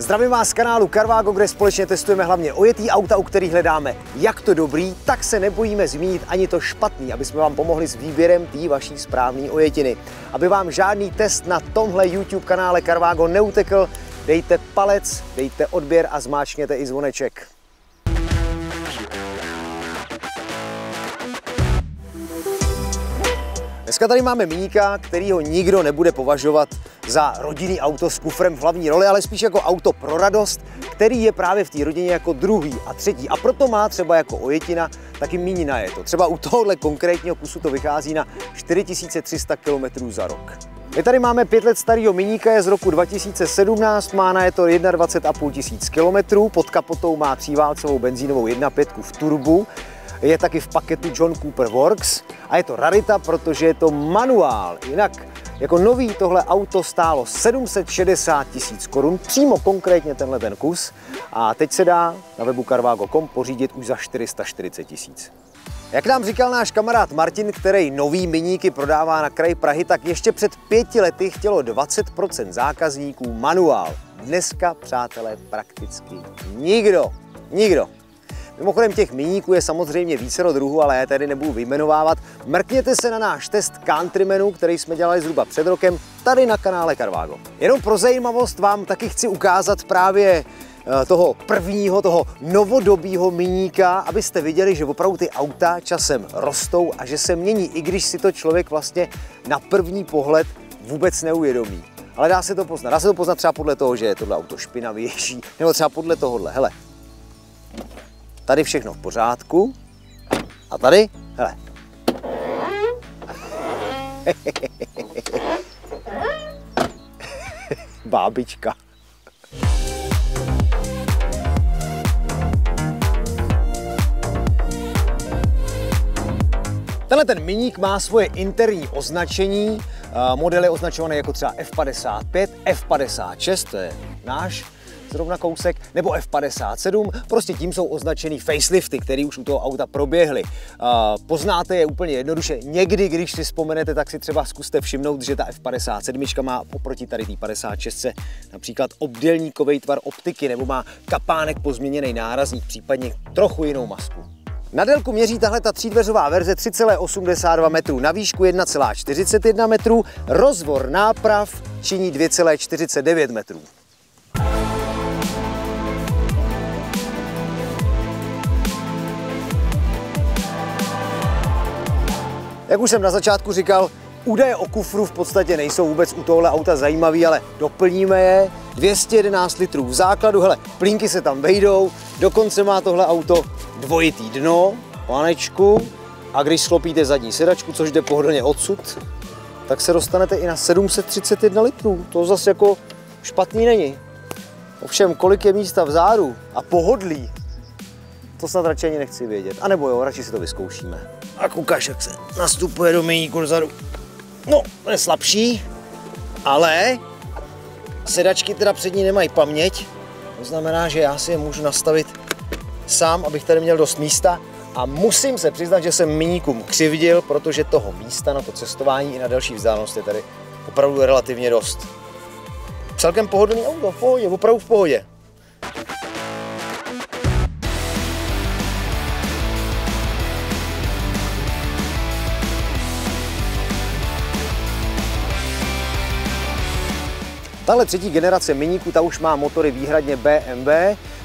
Zdravím vás z kanálu Carvago, kde společně testujeme hlavně ojetý auta, u kterých hledáme jak to dobrý, tak se nebojíme zmínit ani to špatný, aby jsme vám pomohli s výběrem té vaší správné ojetiny. Aby vám žádný test na tomhle YouTube kanále Carvago neutekl, dejte palec, dejte odběr a zmáčkněte i zvoneček. Dneska tady máme miníka, kterýho nikdo nebude považovat za rodinný auto s kufrem v hlavní roli, ale spíš jako auto pro radost, který je právě v té rodině jako druhý a třetí. A proto má třeba jako ojetina taky míň najeto. Třeba u tohohle konkrétního kusu to vychází na 4300 km za rok. My tady máme 5 let starého miníka, je z roku 2017, má najeto 21 500 km, pod kapotou má tříválcovou benzínovou 1.5 v turbu. Je taky v paketu John Cooper Works a je to rarita, protože je to manuál. Jinak jako nový tohle auto stálo 760 000 korun, přímo konkrétně tenhle ten kus. A teď se dá na webu carvago.com pořídit už za 440 000. Jak nám říkal náš kamarád Martin, který nový miníky prodává na kraji Prahy, tak ještě před 5 lety chtělo 20% zákazníků manuál. Dneska, přátelé, prakticky nikdo. Mimochodem těch miníků je samozřejmě vícero druhů, ale já tady nebudu vyjmenovávat. Mrkněte se na náš test Countrymanu, který jsme dělali zhruba před rokem, tady na kanále Carvago. Jenom pro zajímavost vám taky chci ukázat právě toho prvního, toho novodobího miníka, abyste viděli, že opravdu ty auta časem rostou a že se mění, i když si to člověk vlastně na první pohled vůbec neuvědomí. Ale dá se to poznat. Dá se to poznat třeba podle toho, že je tohle auto špinavější, nebo třeba podle tohohle. Hele. Tady všechno v pořádku. A tady, hele. Bábička. Tenhle ten miník má svoje interní označení. Model je označovaný jako třeba F55, F56, to je náš zrovna kousek, nebo F57, prostě tím jsou označený facelifty, které už u toho auta proběhly. Poznáte je úplně jednoduše. Někdy, když si vzpomenete, tak si třeba zkuste všimnout, že ta F57 má oproti tady té 56 například obdélníkový tvar optiky, nebo má kapánek pozměněný nárazník, případně trochu jinou masku. Na délku měří tahle ta třídveřová verze 3,82 metrů, na výšku 1,41 metrů, rozvor náprav činí 2,49 metrů. Jak už jsem na začátku říkal, údaje o kufru v podstatě nejsou vůbec u tohle auta zajímavý, ale doplníme je. 211 litrů v základu, hele, plínky se tam vejdou, dokonce má tohle auto dvojitý dno, planečku, a když sklopíte zadní sedačku, což jde pohodlně odsud, tak se dostanete i na 731 litrů. To zase jako špatný není. Ovšem, kolik je místa vzadu a pohodlí, to snad radši ani nechci vědět. A nebo jo, radši si to vyzkoušíme. A koukáš, jak se nastupuje do miníku dozadu. No, to je slabší, ale sedačky teda přední nemají paměť. To znamená, že já si je můžu nastavit sám, abych tady měl dost místa. A musím se přiznat, že jsem miníkům křivdil, protože toho místa na to cestování i na další vzdálenost je tady opravdu relativně dost. Celkem pohodlný auto, v pohodě, opravdu v pohodě. Tahle třetí generace miníků, ta už má motory výhradně BMW.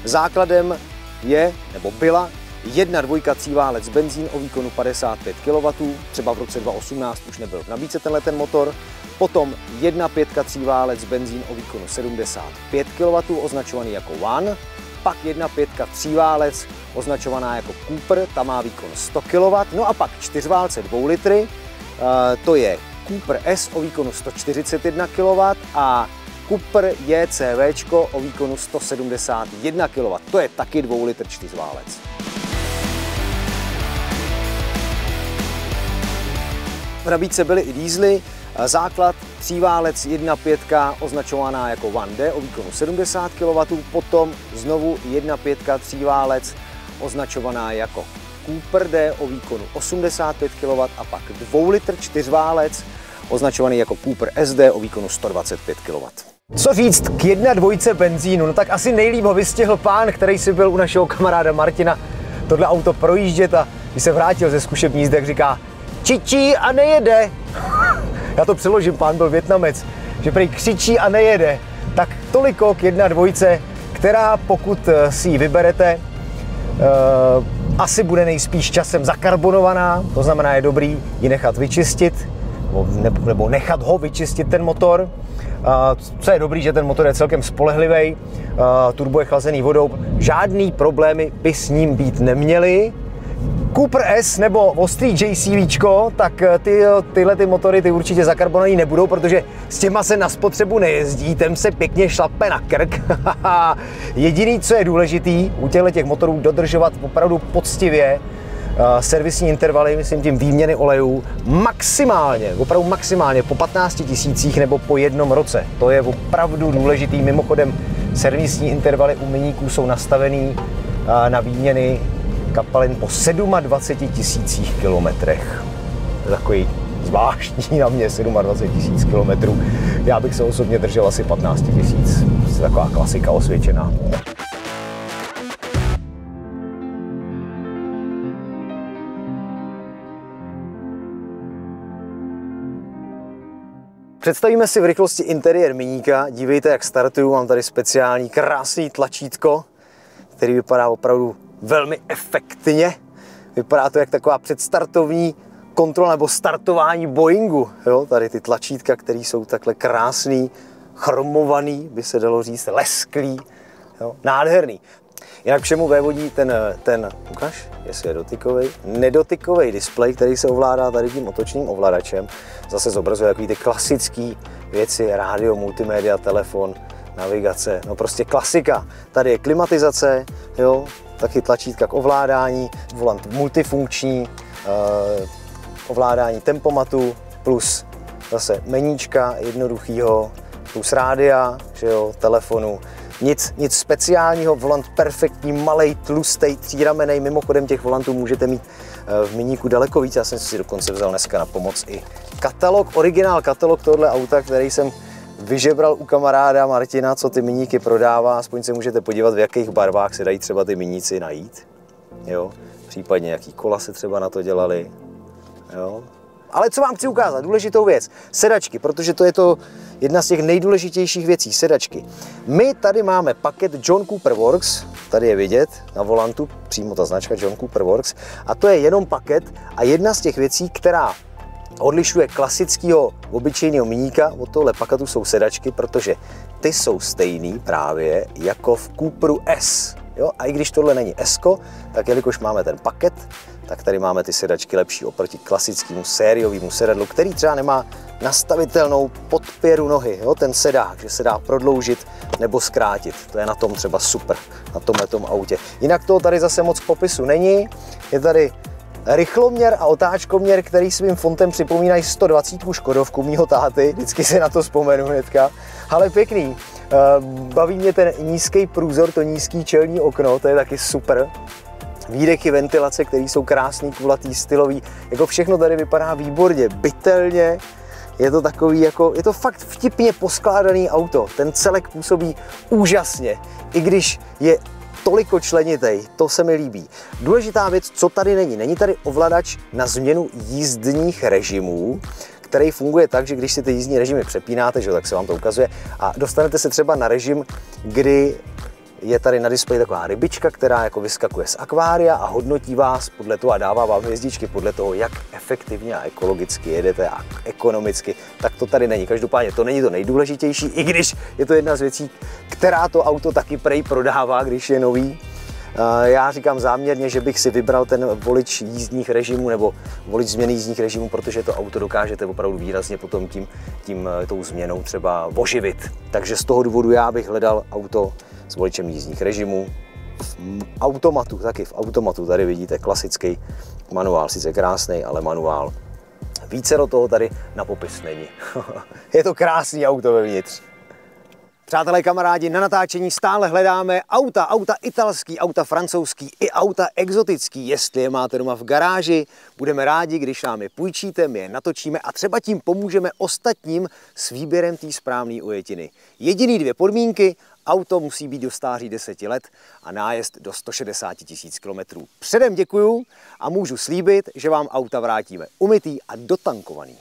Základem je, nebo byla, 1.2 tříválec benzín o výkonu 55 kW, třeba v roce 2018 už nebyl v nabídce tenhle ten motor. Potom 1.5 tříválec benzín o výkonu 75 kW, označovaný jako One. Pak 1.5 tříválec označovaná jako Cooper, ta má výkon 100 kW. No a pak čtyřválce 2 litry, to je Cooper S o výkonu 141 kW a Cooper JCV o výkonu 171 kW. To je taky 2 litr čtyřválec. V nabídce byly i diesely, základ tříválec 1.5 označovaná jako One D o výkonu 70 kW, potom znovu 1.5 tříválec označovaná jako Cooper D o výkonu 85 kW a pak 2 litr čtyřválec označovaný jako Cooper SD o výkonu 125 kW. Co říct k 1.2 benzínu? No tak asi nejlíp ho vystihl pán, který si byl u našeho kamaráda Martina tohle auto projíždět a když se vrátil ze zkušební jízdy, tak říká čičí a nejede. Já to přeložím, pán byl Vietnamec, že prý křičí a nejede. Tak toliko k 1.2, která pokud si ji vyberete, asi bude nejspíš časem zakarbonovaná, to znamená je dobrý ji nechat vyčistit, nebo nechat ho vyčistit ten motor. Co je dobrý, že ten motor je celkem spolehlivý, turbo je chlazený vodou, žádný problémy by s ním být neměly. Cooper S nebo ostrý JCVčko, tak tyhle ty motory ty určitě zakarbonovaný nebudou, protože s těma se na spotřebu nejezdí, ten se pěkně šlape na krk. Jediný, co je důležitý u těch motorů, dodržovat opravdu poctivě servisní intervaly, myslím tím výměny olejů, opravdu maximálně po 15 000 nebo po 1 roce. To je opravdu důležitý. Mimochodem servisní intervaly u miníků jsou nastavený na výměny kapalin po 27 000 kilometrech. To je takový zvláštní na mě, 27 000 kilometrů. Já bych se osobně držel asi 15 000. To je taková klasika osvědčená. Představíme si v rychlosti interiér miníka. Dívejte, jak startuju. Mám tady speciální krásný tlačítko, který vypadá opravdu velmi efektně. Vypadá to jak taková předstartovní kontrola nebo startování Boeingu. Jo? Tady ty tlačítka, které jsou takhle krásný, chromovaný, by se dalo říct, lesklý, jo? Nádherný. Jinak všemu vévodí ten ukaž, jestli je dotykový, nedotykový displej, který se ovládá tady tím otočným ovladačem. Zase zobrazuje takový ty klasické věci, rádio, multimédia, telefon, navigace, no prostě klasika. Tady je klimatizace, jo, taky tlačítka k ovládání, volant multifunkční, ovládání tempomatu, plus zase meníčka jednoduchýho, plus rádia, že jo, telefonu. Nic speciálního, volant perfektní, malej, tlustej, tříramenej. Mimochodem těch volantů můžete mít v miníku daleko víc. Já jsem si dokonce vzal dneska na pomoc i originál katalog tohoto auta, který jsem vyžebral u kamaráda Martina, co ty miníky prodává. Aspoň se můžete podívat, v jakých barvách se dají třeba ty miníci najít. Jo? Případně jaký kola se třeba na to dělali. Jo? Ale co vám chci ukázat, důležitou věc, sedačky, protože to je to jedna z těch nejdůležitějších věcí, sedačky. My tady máme paket John Cooper Works, tady je vidět na volantu, přímo ta značka John Cooper Works, a to je jenom paket a jedna z těch věcí, která odlišuje klasického obyčejného miníka od tohle paketu, jsou sedačky, protože ty jsou stejný právě jako v Cooperu S. Jo? A i když tohle není S-ko, tak jelikož máme ten paket, tak tady máme ty sedačky lepší oproti klasickému sériovému sedadlu, který třeba nemá nastavitelnou podpěru nohy, jo? Ten sedák, že se dá prodloužit nebo zkrátit. To je na tom třeba super, na tomhletom autě. Jinak toho tady zase moc popisu není. Je tady rychloměr a otáčkoměr, který svým fontem připomínají 120 Škodovku mýho táty, vždycky si na to vzpomenu hnedka. Ale pěkný, baví mě ten nízký průzor, to nízký čelní okno, to je taky super. Výdechy, ventilace, které jsou krásný, kulatý, stylový, jako všechno tady vypadá výborně, bytelně. Je to takový jako, je to fakt vtipně poskládaný auto, ten celek působí úžasně, i když je toliko členitej, to se mi líbí. Důležitá věc, co tady není tady ovladač na změnu jízdních režimů, který funguje tak, že když si ty jízdní režimy přepínáte, že, tak se vám to ukazuje, a dostanete se třeba na režim, kdy je tady na displeji taková rybička, která jako vyskakuje z akvária a hodnotí vás podle toho a dává vám hvězdičky podle toho, jak efektivně a ekologicky jedete a ekonomicky, tak to tady není. Každopádně to není to nejdůležitější, i když je to jedna z věcí, která to auto taky prej prodává, když je nový. Já říkám záměrně, že bych si vybral ten volič jízdních režimů nebo volič změny jízdních režimů, protože to auto dokážete opravdu výrazně potom tou změnou třeba oživit. Takže z toho důvodu já bych hledal auto s voličem jízdních režimů. V automatu, taky v automatu, tady vidíte klasický manuál, sice krásný, ale manuál. Více do toho tady na popis není. Je to krásný auto vevnitř. Přátelé, kamarádi, na natáčení stále hledáme auta italský, auta francouzský i auta exotický. Jestli je máte doma v garáži, budeme rádi, když nám je půjčíte, my je natočíme a třeba tím pomůžeme ostatním s výběrem té správné ujetiny. Jediný dvě podmínky: auto musí být do stáří 10 let a nájezd do 160 000 kilometrů. Předem děkuju a můžu slíbit, že vám auta vrátíme umytý a dotankovaný.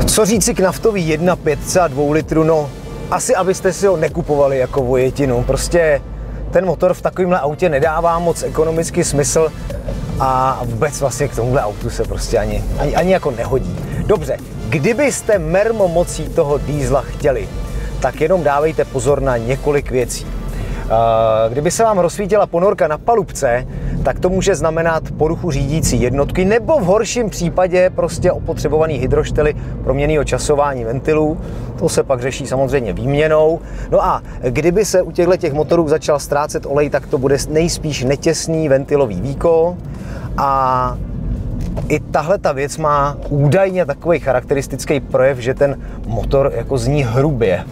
Co říci k naftový 1.5 a 2 litru? No, asi abyste si ho nekupovali jako vojetinu. Prostě ten motor v takovémhle autě nedává moc ekonomický smysl a vůbec vlastně k tomuhle autu se prostě ani jako nehodí. Dobře, kdybyste mermomocí toho diesla chtěli, tak jenom dávejte pozor na několik věcí. Kdyby se vám rozsvítila ponorka na palubce, tak to může znamenat poruchu řídící jednotky nebo v horším případě prostě opotřebovaný hydroštely proměnného časování ventilů. To se pak řeší samozřejmě výměnou. No a kdyby se u těchto motorů začal ztrácet olej, tak to bude nejspíš netěsný ventilový víko. A i tahle ta věc má údajně takový charakteristický projev, že ten motor jako zní hrubě.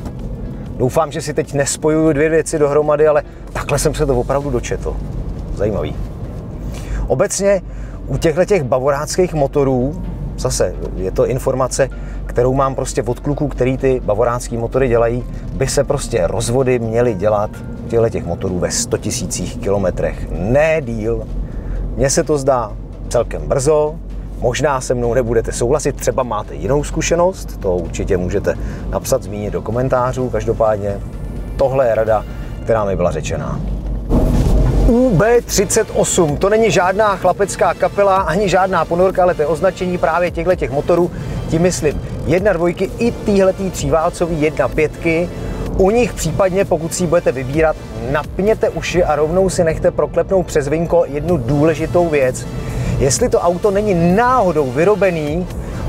Doufám, že si teď nespojuju dvě věci dohromady, ale takhle jsem se to opravdu dočetl. Zajímavý. Obecně u těchto bavoráckých motorů, zase je to informace, kterou mám prostě od kluků, který ty bavorácký motory dělají, by se prostě rozvody měly dělat těchto motorů ve 100 000 kilometrech, ne díl. Mně se to zdá celkem brzo, možná se mnou nebudete souhlasit, třeba máte jinou zkušenost, to určitě můžete napsat, zmínit do komentářů. Každopádně tohle je rada, která mi byla řečená. UB38, to není žádná chlapecká kapela, ani žádná ponorka, ale to je označení právě těchto motorů. Tím myslím 1.2 i téhletý tříválcový 1.5. U nich případně, pokud si budete vybírat, napněte uši a rovnou si nechte proklepnout přes vinko jednu důležitou věc. Jestli to auto není náhodou vyrobený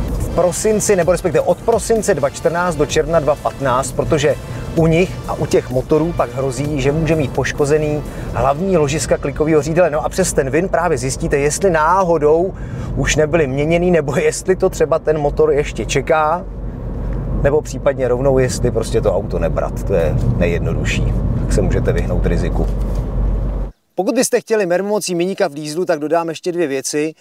v prosinci, nebo respektive od prosince 2014 do června 2015, protože u nich a u těch motorů pak hrozí, že může mít poškozený hlavní ložiska klikového řídele. No a přes ten VIN právě zjistíte, jestli náhodou už nebyly měněný, nebo jestli to třeba ten motor ještě čeká, nebo případně rovnou, jestli prostě to auto nebrat. To je nejjednodušší. Tak se můžete vyhnout riziku. Pokud byste chtěli mermomocí miníka v dieselu, tak dodám ještě dvě věci.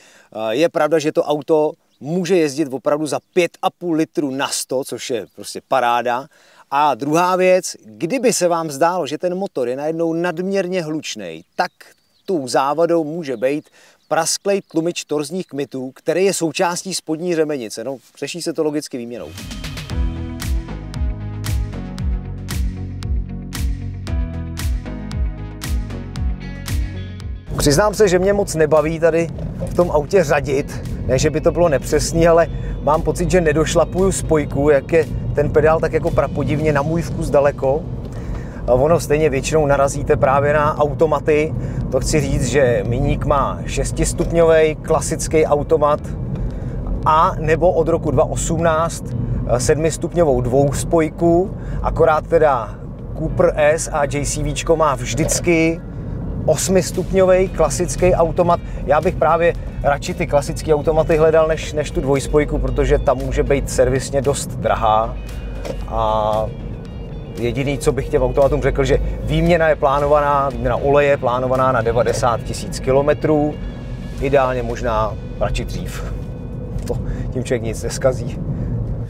Je pravda, že to auto může jezdit opravdu za 5,5 litru na 100, což je prostě paráda. A druhá věc, kdyby se vám zdálo, že ten motor je najednou nadměrně hlučnej, tak tou závadou může být prasklej tlumič torzních kmitů, který je součástí spodní řemenice. No, řeší se to logicky výměnou. Přiznám se, že mě moc nebaví tady v tom autě řadit, ne, že by to bylo nepřesný, ale mám pocit, že nedošlapuju spojku, jak je ten pedál tak jako prapodivně na můj vkus daleko. A ono stejně většinou narazíte právě na automaty. To chci říct, že Miník má 6stupňový klasický automat a nebo od roku 2018 7stupňovou dvouspojku, akorát teda Cooper S a JCVčko má vždycky 8stupňový klasický automat. Já bych právě radši ty klasické automaty hledal než tu dvojspojku, protože ta může být servisně dost drahá. A jediný, co bych těm automatům řekl, že výměna je plánovaná, výměna oleje je plánovaná na 90 000 kilometrů. Ideálně možná radši dřív. Tím člověk nic neskazí.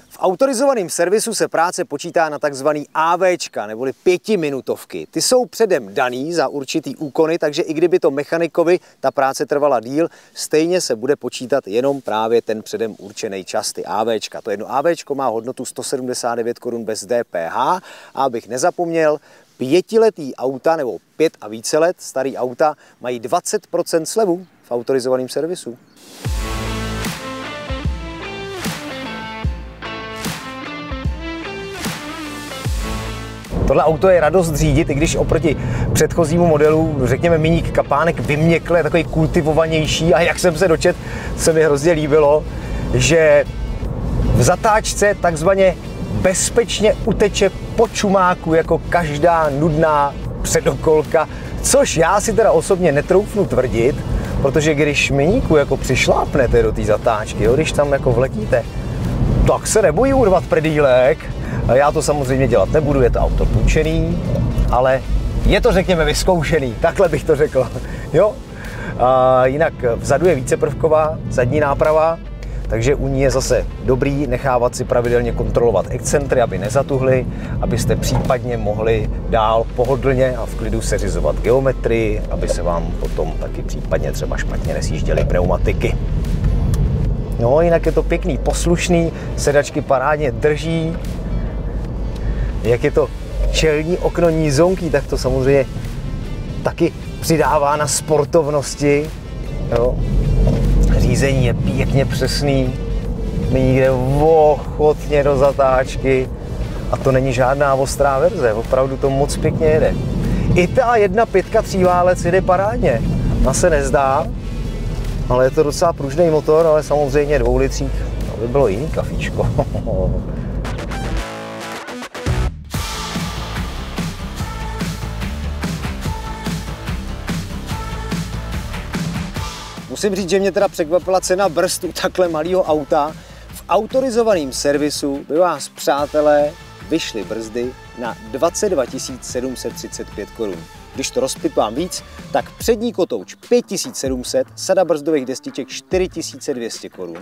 V autorizovaném servisu se práce počítá na takzvaný AVčka, neboli 5minutovky. Ty jsou předem daný za určitý úkony, takže i kdyby to mechanikovi ta práce trvala díl, stejně se bude počítat jenom právě ten předem určený čas, ty AVčka. To jedno AVčko má hodnotu 179 korun bez DPH a abych nezapomněl, 5letý auta nebo 5 a více let starý auta mají 20% slevu v autorizovaném servisu. Tohle auto je radost řídit, i když oproti předchozímu modelu, řekněme Miník Kapánek, vyměkl, je takový kultivovanější a jak jsem se dočet, se mi hrozně líbilo, že v zatáčce takzvaně bezpečně uteče po čumáku jako každá nudná předokolka Což já si teda osobně netroufnu tvrdit, protože když Miníku jako přišlápnete do té zatáčky, jo, když tam jako vletíte, tak se nebojí urvat prdýlek. Já to samozřejmě dělat nebudu, je to auto půjčený, ale je to, řekněme, vyzkoušený, takhle bych to řekl. Jo? Jinak vzadu je víceprovková zadní náprava, takže u ní je zase dobrý nechávat si pravidelně kontrolovat excentry, aby nezatuhly, abyste případně mohli dál pohodlně a v klidu seřizovat geometrii, aby se vám potom taky případně třeba špatně nesjížděly pneumatiky. No, jinak je to pěkný, poslušný, sedačky parádně drží. Jak je to čelní okno nízonky, tak to samozřejmě taky přidává na sportovnosti. Jo. Řízení je pěkně přesný, Míník jde ochotně do zatáčky a to není žádná ostrá verze, opravdu to moc pěkně jede. I ta 1.5 tříválec jede parádně, na se nezdá, ale je to docela pružný motor, ale samozřejmě 2 litřík, to by bylo jiný kafíčko. Musím říct, že mě teda překvapila cena brzd u takhle malého auta. V autorizovaném servisu by vás, přátelé, vyšly brzdy na 22 735 korun. Když to rozpitvám víc, tak přední kotouč 5700, sada brzdových destiček 4200 korun.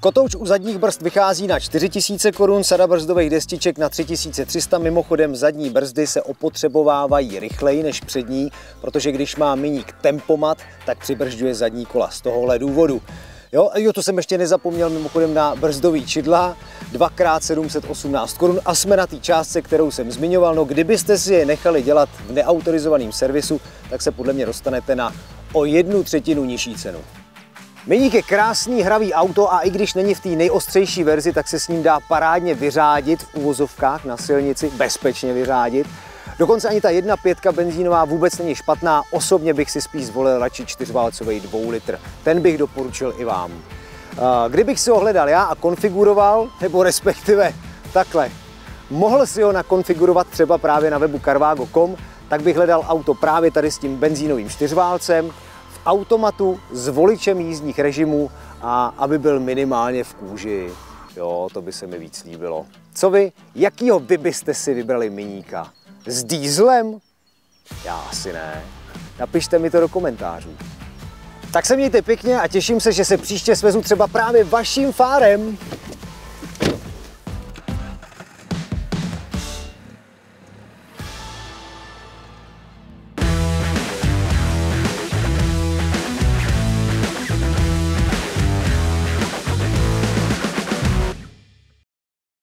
Kotouč u zadních brzd vychází na 4000 korun, sada brzdových destiček na 3300. Mimochodem zadní brzdy se opotřebovávají rychleji než přední, protože když má Miník tempomat, tak přibržďuje zadní kola z tohohle důvodu. Jo, to jsem ještě nezapomněl mimochodem na brzdový čidla, 2x718 korun a jsme na té částce, kterou jsem zmiňoval. No, kdybyste si je nechali dělat v neautorizovaném servisu, tak se podle mě dostanete na o 1/3 nižší cenu. Miník je krásný, hravý auto a i když není v té nejostřejší verzi, tak se s ním dá parádně vyřádit v uvozovkách na silnici, bezpečně vyřádit. Dokonce ani ta 1.5 benzínová vůbec není špatná, osobně bych si spíš zvolil radši 4válcový 2 litr. Ten bych doporučil i vám. Kdybych si ho hledal já a konfiguroval, nebo respektive takhle, mohl si ho nakonfigurovat třeba právě na webu carvago.com, tak bych hledal auto právě tady s tím benzínovým 4válcem, v automatu s voličem jízdních režimů a aby byl minimálně v kůži. Jo, to by se mi víc líbilo. Co vy? Jakýho vy byste si vybrali Miníka? S dieselem? Já asi ne. Napište mi to do komentářů. Tak se mějte pěkně a těším se, že se příště svezu třeba právě vaším fárem.